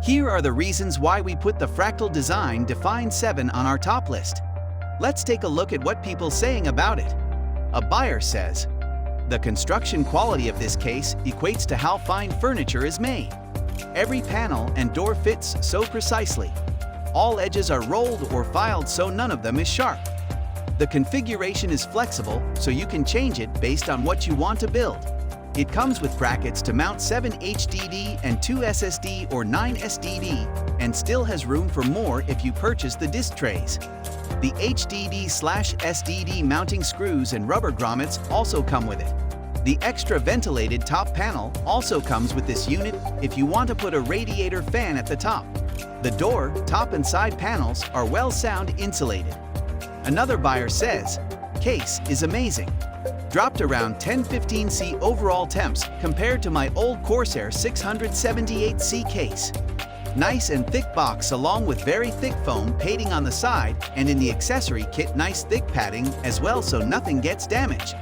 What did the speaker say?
Here are the reasons why we put the Fractal Design Define 7 on our top list. Let's take a look at what people saying about it. A buyer says, "The construction quality of this case equates to how fine furniture is made. Every panel and door fits so precisely. All edges are rolled or filed so none of them is sharp. The configuration is flexible so you can change it based on what you want to build. It comes with brackets to mount 7 HDD and 2 SSD or 9 SDD and still has room for more if you purchase the disc trays. The HDD/SDD mounting screws and rubber grommets also come with it. The extra ventilated top panel also comes with this unit if you want to put a radiator fan at the top. The door, top and side panels are well sound insulated." Another buyer says, "Case is amazing. Dropped around 10-15C overall temps compared to my old Corsair 678C case. Nice and thick box along with very thick foam padding on the side, and in the accessory kit nice thick padding as well so nothing gets damaged.